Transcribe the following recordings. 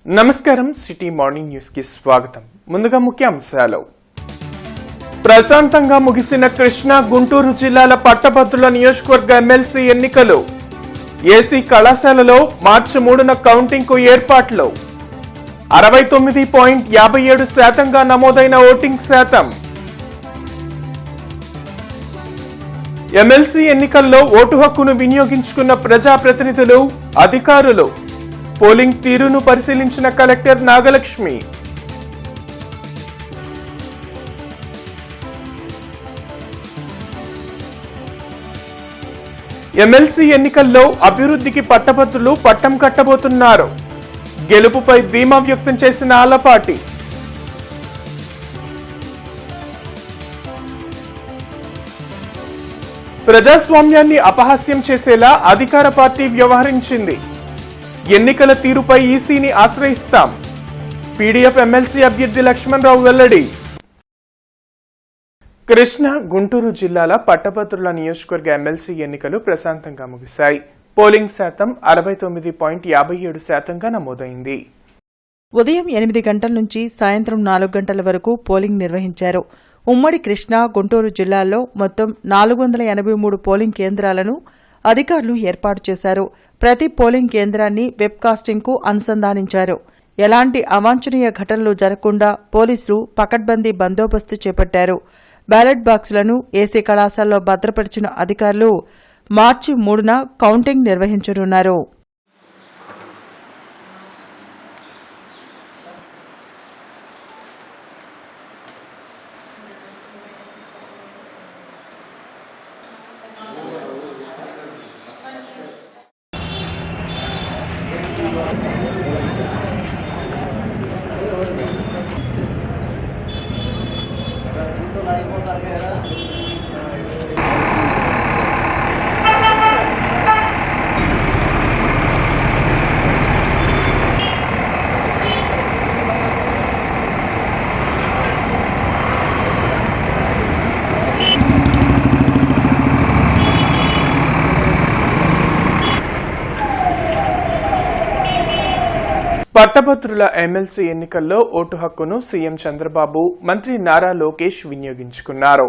నమస్కారం city morning news కి స్వాగతం. ముందుగా ముఖ్యాంశాలు. ప్రశాంతంగా ముగిసిన కృష్ణా గుంటూరు జిల్లాల పట్టభద్రుల నియోజకవర్గ ఎమ్మెల్సీ ఎన్నికలు. ఏసీ కళాశాలలో మార్చి 3న కౌంటింగ్ కు ఏర్పాట్లు. 69.57% నమోదైన ఓటింగ్ శాతం. ఎమ్మెల్సీ ఎన్నికల్లో ఓటు హక్కును వినియోగించుకున్న ప్రజాప్రతినిధులు, అధికారులు. పోలింగ్ తీరును పరిశీలించిన కలెక్టర్ నాగలక్ష్మి. ఎమ్మెల్సీ ఎన్నికల్లో అభివృద్ధికి పట్టభద్రులు పట్టం కట్టబోతున్నారు. గెలుపుపై ధీమా వ్యక్తం చేసిన ఆలపాటి. ప్రజాస్వామ్యాన్ని అపహాస్యం చేసేలా అధికార పార్టీ వ్యవహరించింది. ఎన్నికల తీరుపై ఈసీని ఆశ్రయిస్తాం. పీడీఎఫ్ ఎమ్మెల్సీ అభ్యర్థి లక్ష్మణరావు వెల్లడి. కృష్ణా గుంటూరు జిల్లాల పట్టభద్రుల నియోజకవర్గ ఎమ్మెల్సీ ఎన్నికలు ప్రశాంతంగా ముగిశాయి. పోలింగ్ శాతం 69.57%గా నమోదైంది. ఉదయం 8 గంటల నుంచి సాయంత్రం 4 గంటల వరకు పోలింగ్ నిర్వహించారు. ఉమ్మడి కృష్ణా గుంటూరు జిల్లాల్లో మొత్తం 483 పోలింగ్ కేంద్రాలను అధికారులు ఏర్పాటు చేశారు. ప్రతి పోలింగ్ కేంద్రాన్ని వెబ్కాస్టింగ్కు అనుసంధానించారు. ఎలాంటి అవాంఛనీయ ఘటనలు జరగకుండా పోలీసులు పకడ్బందీ బందోబస్తు చేపట్టారు. బ్యాలెట్ బాక్సులను ఏసీ కళాశాలలో భద్రపరిచిన అధికారులు మార్చి 3న కౌంటింగ్ నిర్వహించనున్నారు. పట్టభద్రుల ఎమ్మెల్సీ ఎన్నికల్లో ఓటు హక్కును సీఎం చంద్రబాబు, మంత్రి నారా లోకేష్ వినియోగించుకున్నారు.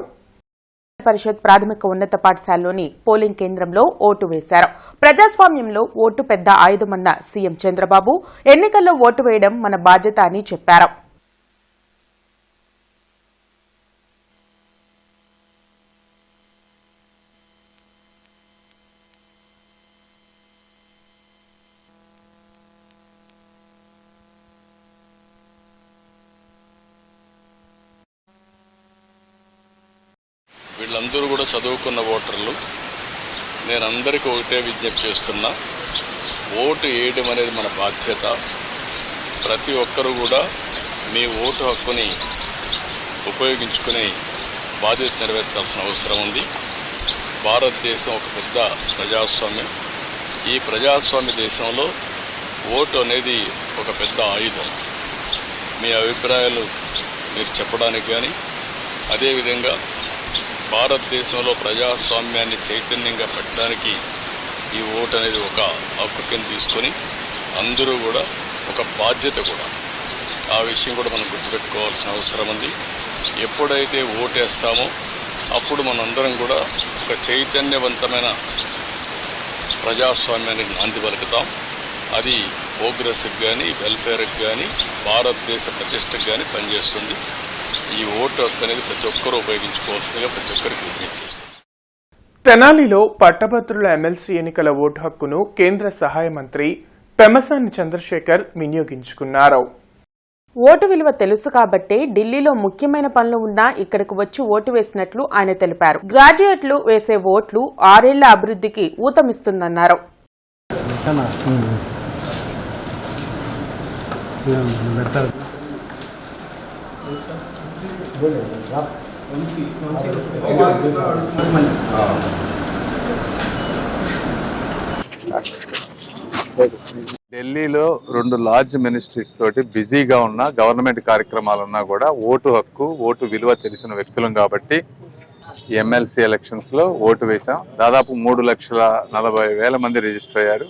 పరిషత్ ప్రాథమిక ఉన్నత పాఠశాలలోని పోలింగ్ కేంద్రంలో ఓటు వేశారు. ప్రజాస్వామ్యంలో ఓటు పెద్ద ఆయుధమన్న సీఎం చంద్రబాబు ఎన్నికల్లో ఓటు వేయడం మన బాధ్యత అని చెప్పారు. వీళ్ళందరూ కూడా చదువుకున్న ఓటర్లు. నేను అందరికీ ఒకటే విజ్ఞప్తి చేస్తున్నా, ఓటు వేయడం అనేది మన బాధ్యత. ప్రతి ఒక్కరూ కూడా మీ ఓటు హక్కుని ఉపయోగించుకుని బాధ్యత నెరవేర్చాల్సిన అవసరం ఉంది. భారతదేశం ఒక పెద్ద ప్రజాస్వామ్యం. ఈ ప్రజాస్వామ్య దేశంలో ఓటు అనేది ఒక పెద్ద ఆయుధం. మీ అభిప్రాయాలు మీరు చెప్పడానికి కానీ, అదేవిధంగా భారతదేశంలో ప్రజాస్వామ్యాన్ని చైతన్యంగా పెట్టడానికి ఈ ఓటు అనేది ఒక హక్కు కింద తీసుకొని అందరూ కూడా ఒక బాధ్యత కూడా. ఆ విషయం కూడా మనం గుర్తుపెట్టుకోవాల్సిన అవసరం ఉంది. ఎప్పుడైతే ఓటేస్తామో అప్పుడు మనందరం కూడా ఒక చైతన్యవంతమైన ప్రజాస్వామ్యానికి నాంది పలుకుతాం. అది ప్రోగ్రెస్కి కానీ, వెల్ఫేర్కి కానీ, భారతదేశ ప్రతిష్టకు కానీ పనిచేస్తుంది. ఈ ఓటు హక్కు అనేది ప్రతి ఒక్కరూ ఉపయోగించుకోవాల్సిందిగా ప్రతి ఒక్కరికి విజ్ఞప్తి చేస్తుంది. తెనాలిలో పట్టభద్రుల ఎమ్మెల్సీ ఎన్నికల ఓటు హక్కును కేంద్ర సహాయ మంత్రి పెమ్మసాని చంద్రశేఖర్ వినియోగించుకున్నారు. ఓటు విలువ తెలుసు కాబట్టే ఢిల్లీలో ముఖ్యమైన పనులు ఉన్నా ఇక్కడికి వచ్చి ఓటు వేసినట్లు ఆయన తెలిపారు. గ్రాడ్యుయేట్లు వేసే ఓట్లు 6 ఏళ్ల అభివృద్ధికి ఊతమిస్తుందన్నారు. ఢిల్లీలో 2 లార్జ్ మినిస్ట్రీస్ తోటి బిజీగా ఉన్న గవర్నమెంట్ కార్యక్రమాలున్నా కూడా ఓటు హక్కు, ఓటు విలువ తెలిసిన వ్యక్తులం కాబట్టి ఎమ్మెల్సీ ఎలక్షన్స్ లో ఓటు వేశాం. దాదాపు 3,40,000 మంది రిజిస్టర్ అయ్యారు.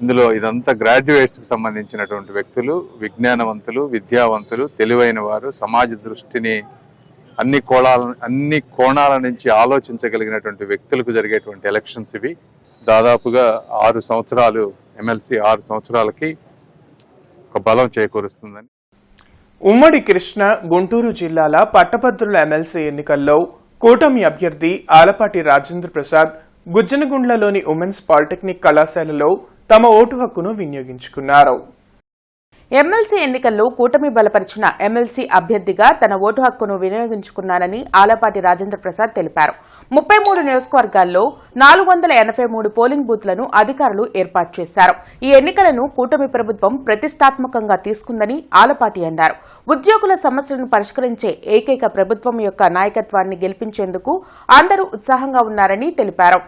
ఇందులో ఇదంతా గ్రాడ్యుయేట్స్కి సంబంధించినటువంటి వ్యక్తులు, విజ్ఞానవంతులు, విద్యావంతులు, తెలివైన వారు, సమాజ దృష్టిని అన్ని కోణాల నుంచి ఆలోచించగలిగినటువంటి వ్యక్తులకు జరిగేటువంటి ఎలక్షన్స్ ఇవి. దాదాపుగా 6 సంవత్సరాలు ఎమ్మెల్సీ 6 సంవత్సరాలకి ఒక బలం చేకూరుస్తుందని. ఉమ్మడి కృష్ణ గుంటూరు జిల్లాల పట్టభద్రుల ఎమ్మెల్సీ ఎన్నికల్లో కూటమి అభ్యర్థి ఆలపాటి రాజేంద్ర ప్రసాద్ గుజ్జనగుండ్లలోని ఉమెన్స్ పాలిటెక్నిక్ కళాశాలలో తమ ఓటు హక్కును వినియోగించుకున్నారు. ఎమ్మెల్సీ ఎన్నికల్లో కూటమి బలపరిచిన ఎమ్మెల్సీ అభ్యర్థిగా తన ఓటు హక్కును వినియోగించుకున్నానని ఆలపాటి రాజేంద్ర ప్రసాద్ తెలిపారు. 33 నియోజకవర్గాల్లో 483 పోలింగ్ బూత్లను అధికారులు ఏర్పాటు చేశారు. ఈ ఎన్నికలను కూటమి ప్రభుత్వం ప్రతిష్టాత్మకంగా తీసుకుందని ఆలపాటి అన్నారు. ఉద్యోగుల సమస్యలను పరిష్కరించే ఏకైక ప్రభుత్వం యొక్క నాయకత్వాన్ని గెలిపించేందుకు అందరూ ఉత్సాహంగా ఉన్నారని తెలిపారు.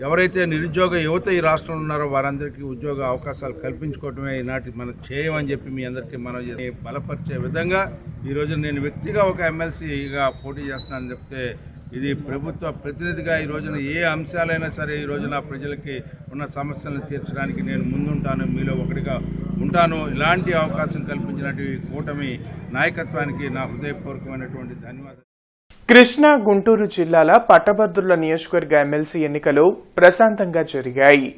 ఎవరైతే నిరుద్యోగ యువత ఈ రాష్ట్రంలో ఉన్నారో వారందరికీ ఉద్యోగ అవకాశాలు కల్పించుకోవటమే ఈనాటి మన చేయమని చెప్పి మీ అందరికీ మనం బలపరిచే విధంగా ఈరోజు నేను వ్యక్తిగా ఒక ఎమ్మెల్సీగా పోటీ చేస్తున్నానని చెప్తే ఇది ప్రభుత్వ ప్రతినిధిగా ఈ రోజున ఏ అంశాలైనా సరే ఈ రోజున ప్రజలకి ఉన్న సమస్యలను తీర్చడానికి నేను ముందుంటాను, మీలో ఒకటిగా ఉంటాను. ఇలాంటి అవకాశం కల్పించినటువంటి కూటమి నాయకత్వానికి నా హృదయపూర్వకమైనటువంటి ధన్యవాదాలు. కృష్ణా గుంటూరు జిల్లాల పట్టభద్రుల నియోజకవర్గ ఎమ్మెల్సీ ఎన్నికలు ప్రశాంతంగా జరిగాయి.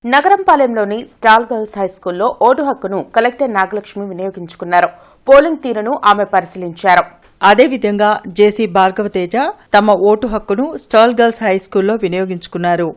నగరంపాలెంలోని స్టాల్ గర్ల్స్ హైస్కూల్లో ఓటు హక్కును కలెక్టర్ నాగలక్ష్మి వినియోగించుకున్నారు. పోలింగ్ తీరును ఆమె పరిశీలించారు. అదేవిధంగా జేసీ భార్గవతేజ తమ ఓటు హక్కును స్టాల్ గర్ల్స్ హైస్కూల్లో వినియోగించుకున్నారు.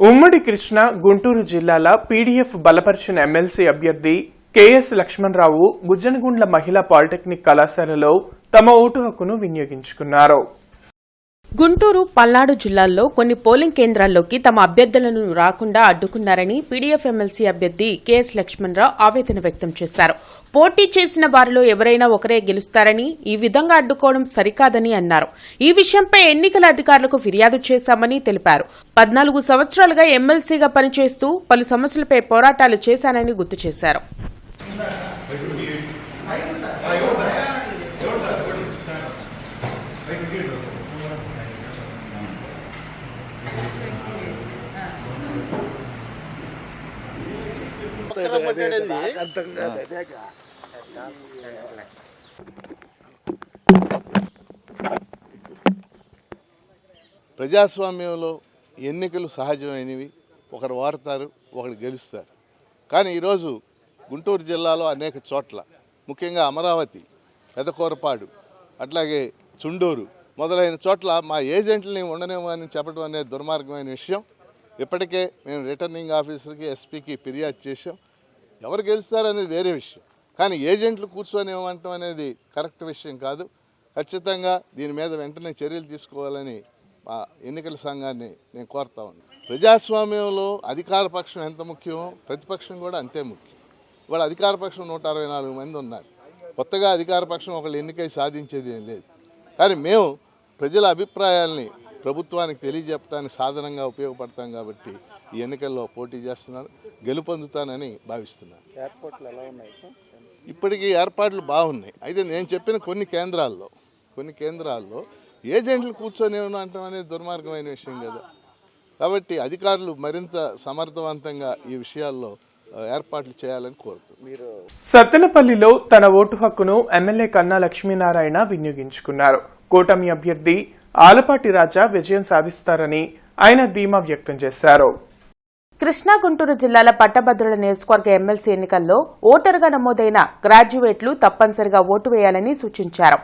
ఉమ్మడి కృష్ణ గుంటూరు జిల్లాల పీడీఎఫ్ బలపరిచిన ఎమ్మెల్సీ అభ్యర్థి కెఎస్ లక్ష్మణరావు గుజ్జనగుండ్ల మహిళా పాలిటెక్నిక్ కళాశాలలో తమ ఓటు హక్కును వినియోగించుకున్నారు. గుంటూరు, పల్నాడు జిల్లాల్లో కొన్ని పోలింగ్ కేంద్రాల్లోకి తమ అభ్యర్థులను రాకుండా అడ్డుకున్నారని పీడీఎఫ్ ఎమ్మెల్సీ అభ్యర్థి కెఎస్ లక్ష్మణరావు ఆవేదన వ్యక్తం చేశారు. పోటీ చేసిన వారిలో ఎవరైనా ఒకరే గెలుస్తారని, ఈ విధంగా అడ్డుకోవడం సరికాదని అన్నారు. ఈ విషయంపై ఎన్నికల అధికారులకు ఫిర్యాదు చేశామని తెలిపారు. 14 సంవత్సరాలుగా ఎమ్మెల్సీగా పనిచేస్తూ పలు సమస్యలపై పోరాటాలు చేశానని గుర్తు చేశారు. ప్రజాస్వామ్యంలో ఎన్నికలు సహజమైనవి. ఒకరు ఓడతారు, ఒకరు గెలుస్తారు. కానీ ఈరోజు గుంటూరు జిల్లాలో అనేక చోట్ల, ముఖ్యంగా అమరావతి, పెదకూరపాడు, అట్లాగే చుండూరు మొదలైన చోట్ల మా ఏజెంట్లని ఉండనివ్వని చెప్పడం అనేది దుర్మార్గమైన విషయం. ఇప్పటికే మేము రిటర్నింగ్ ఆఫీసర్కి, ఎస్పీకి ఫిర్యాదు చేసాం. ఎవరు గెలుస్తారనేది వేరే విషయం, కానీ ఏజెంట్లు కూర్చొని ఇవ్వటం అనేది కరెక్ట్ విషయం కాదు. ఖచ్చితంగా దీని మీద వెంటనే చర్యలు తీసుకోవాలని మా ఎన్నికల సంఘాన్ని నేను కోరుతా ఉన్నాను. ప్రజాస్వామ్యంలో అధికార పక్షం ఎంత ముఖ్యమో ప్రతిపక్షం కూడా అంతే ముఖ్యం. ఇవాళ అధికార పక్షం 164 మంది ఉన్నారు. కొత్తగా అధికార పక్షం ఒకళ్ళు ఎన్నికై సాధించేది ఏం లేదు. కానీ మేము ప్రజల అభిప్రాయాల్ని ప్రభుత్వానికి తెలియజెప్పడానికి సాధనంగా ఉపయోగపడతాం కాబట్టి ఈ ఎన్నికల్లో పోటీ చేస్తున్నాను, గెలుపొందుతానని భావిస్తున్నాను. ఏర్పాట్లు ఎలా ఉన్నాయి? ఇప్పటికీ ఏర్పాట్లు బాగున్నాయి. అయితే నేను చెప్పిన కొన్ని కేంద్రాల్లో ఏజెంట్లు కూర్చొని ఉండటం అనేది దుర్మార్గమైన విషయం కదా. కాబట్టి అధికారులు మరింత సమర్థవంతంగా ఈ విషయాల్లో ఏర్పాట్లు చేయాలని కోరుతున్నారు. సత్తెనపల్లిలో తన ఓటు హక్కును ఎమ్మెల్యే కన్నా లక్ష్మీనారాయణ వినియోగించుకున్నారు. కూటమి అభ్యర్థి ఆలపాటి రాజా విజయం సాధిస్తారని ఆయన ధీమా వ్యక్తం చేశారు. కృష్ణా గుంటూరు జిల్లాల పట్టభద్రుల నియోజకవర్గ ఎమ్మెల్సీ ఎన్నికల్లో ఓటరుగా నమోదైన గ్రాడ్యుయేట్లు తప్పనిసరిగా ఓటు వేయాలని సూచించారు.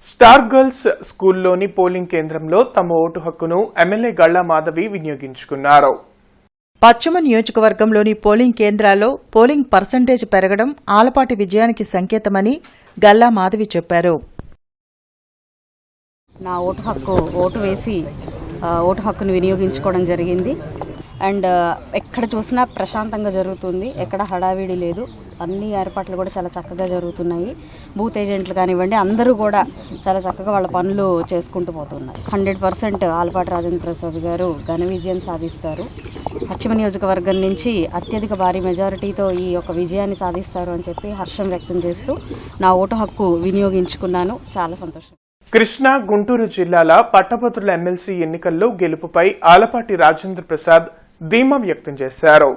స్టార్ గర్ల్స్ స్కూల్లోని పోలింగ్ కేంద్రంలో తమ ఓటు హక్కును ఎమ్మెల్యే గళ్లా మాధవి వినియోగించుకున్నారు. పశ్చిమ నియోజకవర్గంలోని పోలింగ్ కేంద్రాల్లో పోలింగ్ పర్సంటేజ్ పెరగడం ఆలపాటి విజయానికి సంకేతమని గల్లా మాధవి చెప్పారు. నా ఓటు వేసి ఓటు హక్కును వినియోగించుకోవడం జరిగింది. అండ్ ఎక్కడ చూసినా ప్రశాంతంగా జరుగుతుంది, ఎక్కడ హడావిడి లేదు, అన్ని ఏర్పాట్లు కూడా చాలా చక్కగా జరుగుతున్నాయి. బూత్ ఏజెంట్లు కానివ్వండి, అందరూ కూడా చాలా చక్కగా వాళ్ళ పనులు చేసుకుంటూ పోతున్నారు. 100% ఆలపాటి రాజేంద్ర ప్రసాద్ గారు ఘన విజయం సాధిస్తారు. పశ్చిమ నియోజకవర్గం నుంచి అత్యధిక భారీ మెజారిటీతో ఈ యొక్క విజయాన్ని సాధిస్తారు అని చెప్పి హర్షం వ్యక్తం చేస్తూ నా ఓటు హక్కు వినియోగించుకున్నాను. చాలా సంతోషం. కృష్ణా గుంటూరు జిల్లాల పట్టభద్రుల ఎమ్మెల్సీ ఎన్నికల్లో గెలుపుపై ఆలపాటి రాజేంద్ర ప్రసాద్ ధీమా వ్యక్తం చేశారు.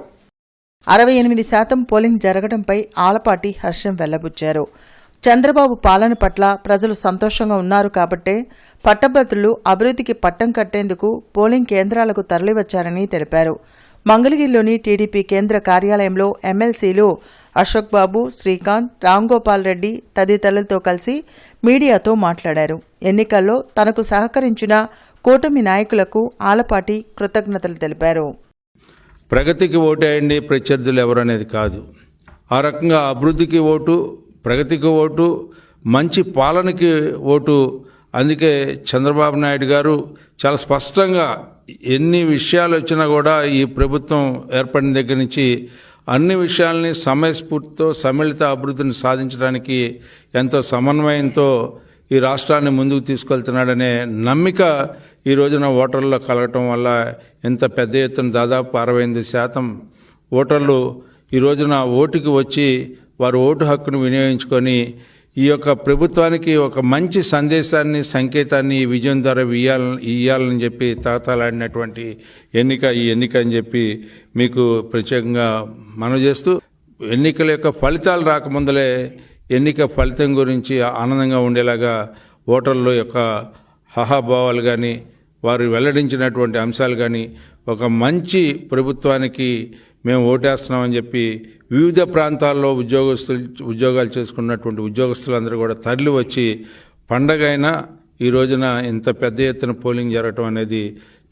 68% పోలింగ్ జరగడంపై ఆలపాటి హర్షం వెల్లబుచ్చారు. చంద్రబాబు పాలన పట్ల ప్రజలు సంతోషంగా ఉన్నారు కాబట్టే పట్టభద్రులు అభివృద్ధికి పట్టం కట్టేందుకు పోలింగ్ కేంద్రాలకు తరలివచ్చారని తెలిపారు. మంగళగిరిలోని టీడీపీ కేంద్ర కార్యాలయంలో ఎమ్మెల్సీలు అశోక్ బాబు, శ్రీకాంత్, రాంగోపాల్ రెడ్డి తదితరులతో కలిసి మీడియాతో మాట్లాడారు. ఎన్నికల్లో తనకు సహకరించిన కూటమి నాయకులకు ఆలపాటి కృతజ్ఞతలు తెలిపారు. ప్రగతికి ఓటేయండి, ప్రత్యర్థులు ఎవరు అనేది కాదు. ఆ రకంగా అభివృద్ధికి ఓటు, ప్రగతికి ఓటు, మంచి పాలనకి ఓటు. అందుకే చంద్రబాబు నాయుడు గారు చాలా స్పష్టంగా ఎన్ని విషయాలు వచ్చినా కూడా ఈ ప్రభుత్వం ఏర్పడిన దగ్గర నుంచి అన్ని విషయాల్ని సమయస్ఫూర్తితో సమ్మిళిత అభివృద్ధిని సాధించడానికి ఎంతో సమన్వయంతో ఈ రాష్ట్రాన్ని ముందుకు తీసుకెళ్తున్నాడనే నమ్మిక ఈ రోజున ఓటర్లలో కలగటం వల్ల ఎంత పెద్ద ఎత్తున దాదాపు 68% ఓటర్లు ఈ రోజున ఓటుకి వచ్చి వారు ఓటు హక్కును వినియోగించుకొని ఈ యొక్క ప్రభుత్వానికి ఒక మంచి సందేశాన్ని, సంకేతాన్ని ఈ విజయం ద్వారా ఇయ్యాలని చెప్పి తాతాలాడినటువంటి ఈ ఎన్నిక అని చెప్పి మీకు ప్రత్యేకంగా మనవి చేస్తూ, ఎన్నికల యొక్క ఫలితాలు రాకముందలే ఎన్నిక ఫలితం గురించి ఆనందంగా ఉండేలాగా ఓటర్ల యొక్క హాహాభావాలు కానీ, వారు వెల్లడించినటువంటి అంశాలు కానీ, ఒక మంచి ప్రభుత్వానికి మేము ఓటేస్తున్నామని చెప్పి వివిధ ప్రాంతాల్లో ఉద్యోగాలు చేసుకున్నటువంటి ఉద్యోగస్తులందరూ కూడా తరలి వచ్చి పండగ అయినా ఈ రోజున ఇంత పెద్ద ఎత్తున పోలింగ్ జరగటం అనేది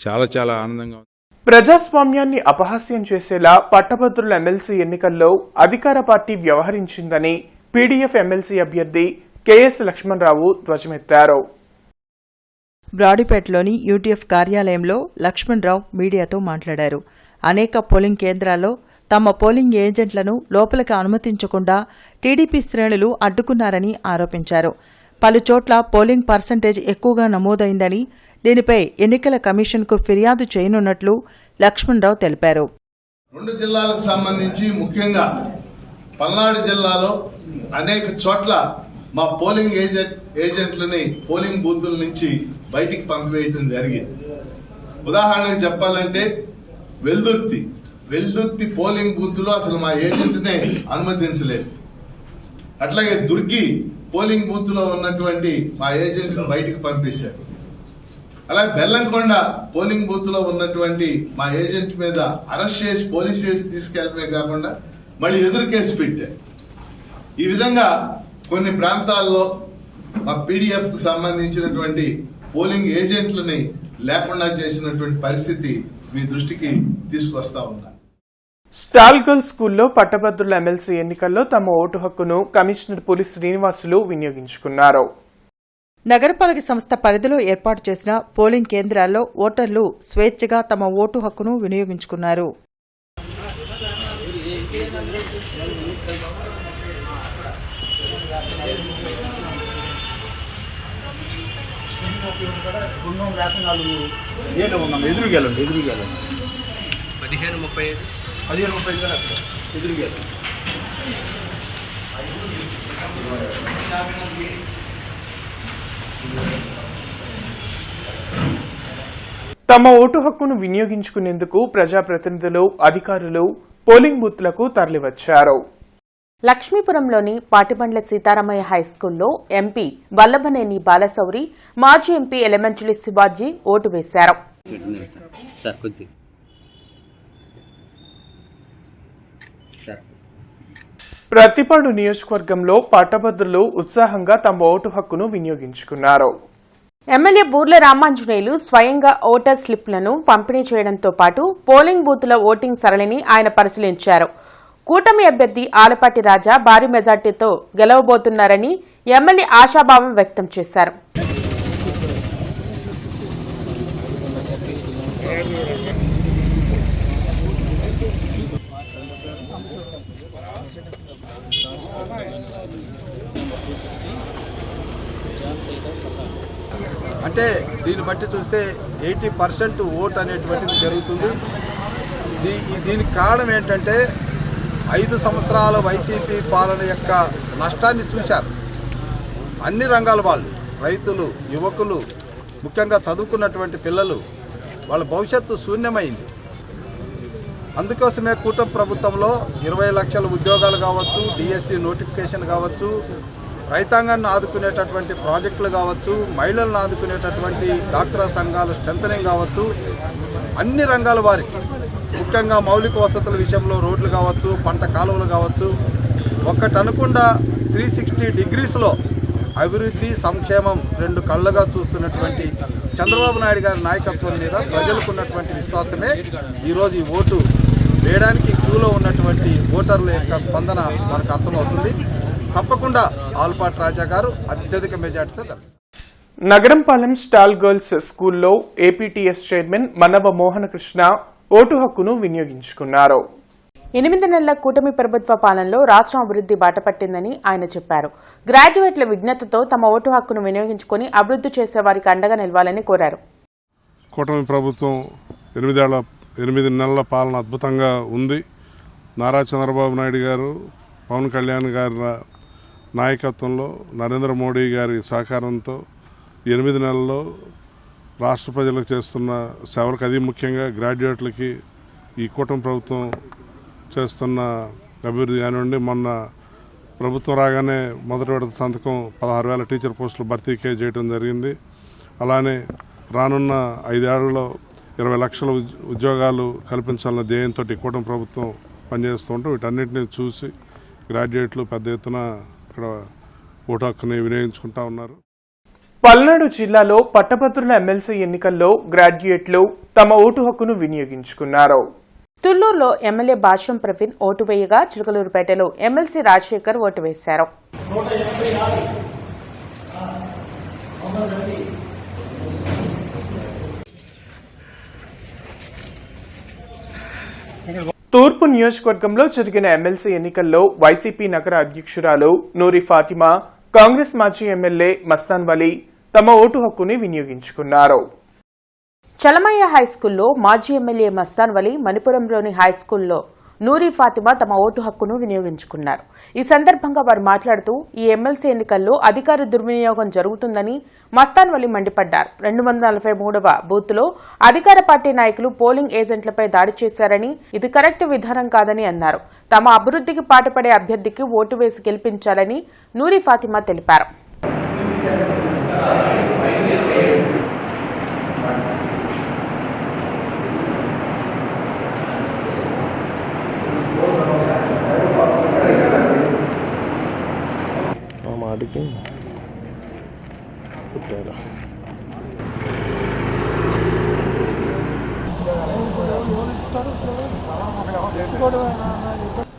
చాలా చాలా ఆనందంగా ఉంది. ప్రజాస్వామ్యాన్ని అపహాస్యం చేసేలా పట్టభద్రుల ఎమ్మెల్సీ ఎన్నికల్లో అధికార పార్టీ వ్యవహరించిందని పీడీఎఫ్ ఎమ్మెల్సీ అభ్యర్థి కెఎస్ లక్ష్మణరావు ధ్వజమెత్తారు. బ్రాడీపేటలోని యూటీఎఫ్ కార్యాలయంలో లక్ష్మణరావు మీడియాతో మాట్లాడారు. అనేక పోలింగ్ కేంద్రాల్లో తమ పోలింగ్ ఏజెంట్లను లోపలికి అనుమతించకుండా టీడీపీ శ్రేణులు అడ్డుకున్నారని ఆరోపించారు. పలుచోట్ల పోలింగ్ పర్సంటేజ్ ఎక్కువగా నమోదైందని, దీనిపై ఎన్నికల కమిషన్కు ఫిర్యాదు చేయనున్నట్లు లక్ష్మణరావు తెలిపారు. 2 జిల్లాలకు సంబంధించి ముఖ్యంగా పల్నాడు జిల్లాలో అనేక చోట్ల మా పోలింగ్ ఏజెంట్లని పోలింగ్ బూతుల నుంచి బయటికి పంపివేయటం జరిగింది. ఉదాహరణకు చెప్పాలంటే వెల్దుర్తి పోలింగ్ బూత్ లో అసలు మా ఏజెంట్నే అనుమతించలేదు. అట్లాగే దుర్గి పోలింగ్ బూత్ లో ఉన్నటువంటి మా ఏజెంట్ బయటికి పంపించారు. అలాగే బెల్లంకొండ పోలింగ్ బూత్ లో ఉన్నటువంటి మా ఏజెంట్ మీద అరెస్ట్ చేసి పోలీస్ కేసు తీసుకెళ్లడమే కాకుండా మళ్ళీ ఎదురు కేసు పెట్టారు. ఈ విధంగా కొన్ని ప్రాంతాల్లో మా పీడీఎఫ్ కు సంబంధించినటువంటి పోలింగ్ ఏజెంట్లని లేకుండా చేసినటువంటి పరిస్థితి మీ దృష్టికి తీసుకొస్తా ఉన్నా. స్టాల్ గర్ల్స్ స్కూల్లో పట్టభద్రుల ఎమ్మెల్సీ ఎన్నికల్లో తమ ఓటు హక్కును కమిషనర్ పులి శ్రీనివాసులు వినియోగించుకున్నారు. నగరపాలక సంస్థ పరిధిలో ఏర్పాటు చేసిన పోలింగ్ కేంద్రాల్లో ఓటర్లు స్వేచ్ఛగా తమ ఓటు హక్కును వినియోగించుకున్నారు. ఎదురుగెలండి 15:35 ఎదురుగెలండి. తమ ఓటు హక్కును వినియోగించుకునేందుకు ప్రజాప్రతినిధులు, అధికారులు పోలింగ్ బూత్లకు తరలివచ్చారు. లక్ష్మీపురంలోని పాటిబండ్ల సీతారామయ్య హైస్కూల్లో ఎంపీ వల్లభనేని బాలశౌరి, మాజీ ఎంపీ ఎలిమెంటరీ శివాజీ ఓటు వేశారు. ప్రతిపాడు నియోజకవర్గంలో పట్టభద్రులు ఉత్సాహంగా తమ ఓటు హక్కును వినియోగించుకున్నారు. ఎమ్మెల్యే బూర్ల రామాంజనేయులు స్వయంగా ఓటర్ స్లిప్లను పంపిణీ చేయడంతో పాటు పోలింగ్ బూత్ల ఓటింగ్ సరళిని ఆయన పరిశీలించారు. కూటమి అభ్యర్థి ఆలపాటి రాజా భారీ మెజార్టీతో గెలవబోతున్నారని ఎమ్మెల్యే ఆశాభావం వ్యక్తం చేశారు. అంటే దీన్ని బట్టి చూస్తే 80% ఓట్ అనేటువంటిది జరుగుతుంది. దీనికి కారణం ఏంటంటే 5 సంవత్సరాల వైసీపీ పాలన యొక్క నష్టాన్ని చూశారు. అన్ని రంగాల వాళ్ళు, రైతులు, యువకులు, ముఖ్యంగా చదువుకున్నటువంటి పిల్లలు, వాళ్ళ భవిష్యత్తు శూన్యమైంది. అందుకోసమే కూటమి ప్రభుత్వంలో 20 లక్షల ఉద్యోగాలు కావచ్చు, డిఎస్సి నోటిఫికేషన్ కావచ్చు, రైతాంగాన్ని ఆదుకునేటటువంటి ప్రాజెక్టులు కావచ్చు, మహిళలను ఆదుకునేటటువంటి డాక్రా సంఘాలు స్ట్రెంథనింగ్ కావచ్చు, అన్ని రంగాల వారికి ముఖ్యంగా మౌలిక వసతుల విషయంలో రోడ్లు కావచ్చు, పంట కాలువలు కావచ్చు, ఒక్కటి అనకుండా 360 డిగ్రీస్లో అభివృద్ధి, సంక్షేమం 2 కళ్ళుగా చూస్తున్నటువంటి చంద్రబాబు నాయుడు గారి నాయకత్వం మీద ప్రజలకు ఉన్నటువంటి విశ్వాసమే ఈరోజు ఈ ఓటు వేయడానికి క్యూలో ఉన్నటువంటి ఓటర్ల యొక్క స్పందన మనకు అర్థమవుతుంది. తప్పకుండా ఆలపాటి రాజా గారు అత్యధిక మెజార్టీతో గెలుస్తారు. నగరంపాలెం స్టాల్ గర్ల్స్ స్కూల్లో ఏపీటీఎస్ చైర్మన్ మనవ మోహనకృష్ణ ఓటు హక్కును వినియోగించుకున్నారు. 8 నెలల కూటమి ప్రభుత్వ పాలనలో రాష్ట్రం అభివృద్ధి బాటపట్టిందని ఆయన చెప్పారు. గ్రాడ్యుయేట్ల విజ్ఞతతో తమ ఓటు హక్కును వినియోగించుకుని అభివృద్ధి చేసే వారికి అండగా నిలవాలని కోరారు. కూటమి ప్రభుత్వం 8 నెలల పాలన అద్భుతంగా ఉంది. నారా చంద్రబాబు నాయుడు గారు, పవన్ కళ్యాణ్ గారి నాయకత్వంలో, నరేంద్ర మోడీ గారి సహకారంతో 8 నెలల్లో రాష్ట్ర ప్రజలకు చేస్తున్న సేవలకు, అది ముఖ్యంగా గ్రాడ్యుయేట్లకి ఈ కూటమి ప్రభుత్వం చేస్తున్న అభివృద్ధి కానివ్వండి. మొన్న ప్రభుత్వం రాగానే మొదటి విడత సంతకం 16,000 టీచర్ పోస్టులు భర్తీకే చేయడం జరిగింది. అలానే రానున్న 5 ఏళ్లలో 20 లక్షల ఉద్యోగాలు కల్పించాలన్న ధ్యేయంతో కూటమి ప్రభుత్వం పనిచేస్తుంటూ వీటన్నిటిని చూసి గ్రాడ్యుయేట్లు పెద్ద ఎత్తున ఇక్కడ ఓటు హక్కుని వినియోగించుకుంటా ఉన్నారు. పల్నాడు జిల్లాలో పట్టభద్రుల ఎమ్మెల్సీ ఎన్నికల్లో గ్రాడ్యుయేట్లు తమ ఓటు హక్కును వినియోగించుకున్నారు. తుళ్లూరులో ఎమ్మెల్యే భాష్యం ప్రవీణ్ ఓటు వేయగా, చిలకలూరుపేటలో ఎమ్మెల్సీ రాజశేఖర్ ఓటు వేశారు. తూర్పు నియోజకవర్గంలో జరిగిన ఎమ్మెల్సీ ఎన్నికల్లో వైసీపీ నగర అధ్యక్షురాలు నూరి ఫాతిమా, కాంగ్రెస్ మాజీ ఎమ్మెల్యే మస్తాన్ వలీ తమ ఓటు హక్కుని వినియోగించుకున్నారు. చలమయ్య హైస్కూల్లో మాజీ ఎమ్మెల్యే మస్తాన్ వలీ, మణిపురంలోని హైస్కూల్లో నూరి ఫాతిమా తమ ఓటు హక్కును వినియోగించుకున్నారు. ఈ సందర్భంగా వారు మాట్లాడుతూ ఈ ఎమ్మెల్సీ ఎన్నికల్లో అధికార దుర్వినియోగం జరుగుతుందని మస్తాన్ వలీ మండిపడ్డారు. 243వ బూత్లో అధికార పార్టీ నాయకులు పోలింగ్ ఏజెంట్లపై దాడి చేశారని, ఇది కరెక్ట్ విధానం కాదని అన్నారు. తమ అభివృద్ధికి పాటుపడే అభ్యర్థికి ఓటు వేసి గెలిపించాలని నూరి ఫాతిమా తెలిపారు.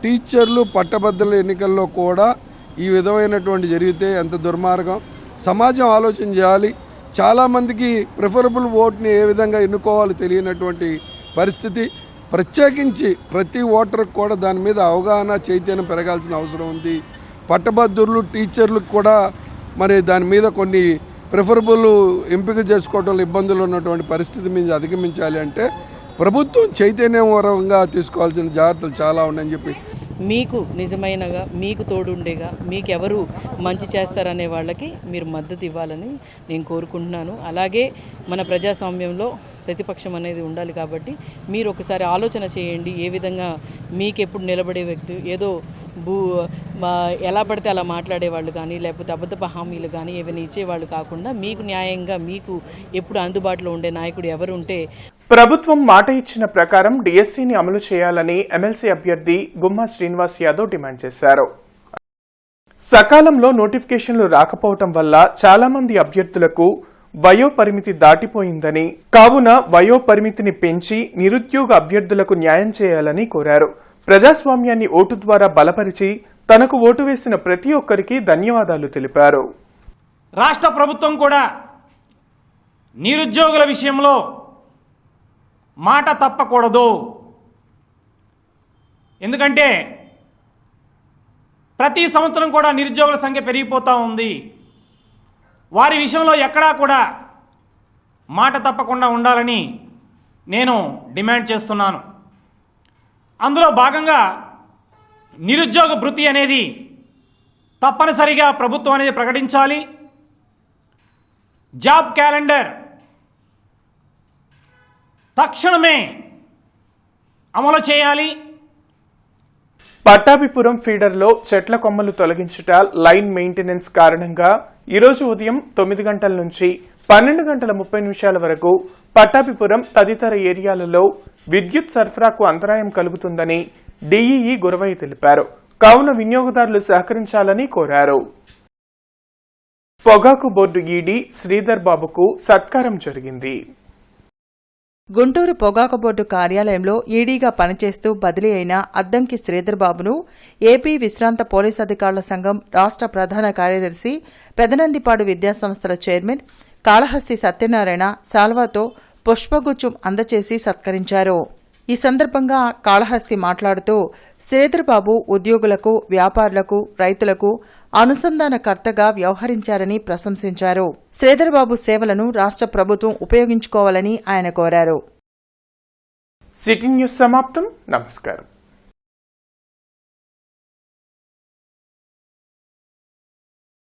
టీచర్లు పట్టభద్రుల ఎన్నికల్లో కూడా ఈ విధమైనటువంటి జరిగితే ఎంత దుర్మార్గం. సమాజం ఆలోచన చేయాలి. చాలామందికి ప్రిఫరబుల్ ఓట్ని ఏ విధంగా ఎన్నుకోవాలో తెలియనటువంటి పరిస్థితి. ప్రత్యేకించి ప్రతి ఓటర్కి కూడా దాని మీద అవగాహన, చైతన్యం పెరగాల్సిన అవసరం ఉంది. పట్టభద్రులు, టీచర్లకు కూడా మరి దాని మీద కొన్ని ప్రిఫరబుల్ ఎంపిక చేసుకోవడంలో ఇబ్బందులు ఉన్నటువంటి పరిస్థితి మీద అధిగమించాలి అంటే ప్రభుత్వం చైతన్యపరంగా తీసుకోవాల్సిన జాగ్రత్తలు చాలా ఉన్నాయని చెప్పి మీకు నిజమైనగా, మీకు తోడుండేగా, మీకెవరు మంచి చేస్తారనే వాళ్ళకి మీరు మద్దతు ఇవ్వాలని నేను కోరుకుంటున్నాను. అలాగే మన ప్రజాస్వామ్యంలో ప్రతిపక్షం అనేది ఉండాలి కాబట్టి మీరు ఒకసారి ఆలోచన చేయండి. ఏ విధంగా మీకెప్పుడు నిలబడే వ్యక్తి ఏదో ఎలా పడితే అలా మాట్లాడేవాళ్ళు కానీ, లేకపోతే అబద్ధపు హామీలు కానీ ఏమైనా ఇచ్చేవాళ్ళు కాకుండా మీకు న్యాయంగా మీకు ఎప్పుడు అందుబాటులో ఉండే నాయకుడు ఎవరు ఉంటే. ప్రభుత్వం మాట ఇచ్చిన ప్రకారం డిఎస్సిని అమలు చేయాలని ఎమ్మెల్సీ అభ్యర్థి గుమ్మా శ్రీనివాస్ యాదవ్ డిమాండ్ చేశారు. సకాలంలో నోటిఫికేషన్లు రాకపోవటం వల్ల చాలా మంది అభ్యర్థులకు వయో పరిమితి దాటిపోయిందని, కావున వయో పరిమితిని పెంచి నిరుద్యోగ అభ్యర్థులకు న్యాయం చేయాలని కోరారు. ప్రజాస్వామ్యాన్ని ఓటు ద్వారా బలపరిచి తనకు ఓటు వేసిన ప్రతి ఒక్కరికి ధన్యవాదాలు తెలిపారు. రాష్ట్ర ప్రభుత్వం కూడా నిరుద్యోగుల విషయంలో మాట తప్పకూడదు. ఎందుకంటే ప్రతి సంవత్సరం కూడా నిరుద్యోగుల సంఖ్య పెరిగిపోతూ ఉంది. వారి విషయంలో ఎక్కడా కూడా మాట తప్పకుండా ఉండాలని నేను డిమాండ్ చేస్తున్నాను. అందులో భాగంగా నిరుద్యోగ భృతి అనేది తప్పనిసరిగా ప్రభుత్వం అనేది ప్రకటించాలి. జాబ్ క్యాలెండర్ తక్షణమే అమలు చేయాలి. పట్టాభిపురం ఫీడర్లో చెట్ల కొమ్మలు తొలగించుట, లైన్ మెయింటెనెన్స్ కారణంగా ఈరోజు ఉదయం 9 గంటల నుంచి 12:30 వరకు పట్టాభిపురం తదితర ఏరియాలలో విద్యుత్ సరఫరాకు అంతరాయం కలుగుతుందని డీఈఈ గురవయ్య తెలిపారు. కావున వినియోగదారులు సహకరించాలని కోరారు. పొగాకు బోర్డు ఈడీ శ్రీధర్ బాబుకు సత్కారం జరిగింది. గుంటూరు పొగాకు బోర్డు కార్యాలయంలో ఈడీగా పనిచేస్తూ బదిలీ అయిన అద్దంకి శ్రీధర్ బాబును ఏపీ విశ్రాంత పోలీస్ అధికారుల సంఘం రాష్ట్ర ప్రధాన కార్యదర్శి, పెదనందిపాడు విద్యాసంస్థల చైర్మన్ కాళహస్తి సత్యనారాయణ శాల్వాతో పుష్పగుచ్చం అందచేసి సత్కరించారు. ఈ సందర్భంగా కాళహస్తి మాట్లాడుతూ శ్రీధర్ బాబు ఉద్యోగులకు, వ్యాపారులకు, రైతులకు అనుసంధానకర్తగా వ్యవహరించారని ప్రశంసించారు. శ్రీధర్ బాబు సేవలను రాష్ట్ర ప్రభుత్వం ఉపయోగించుకోవాలని ఆయన కోరారు. సిటీ న్యూస్ సమాప్తం. నమస్కారం.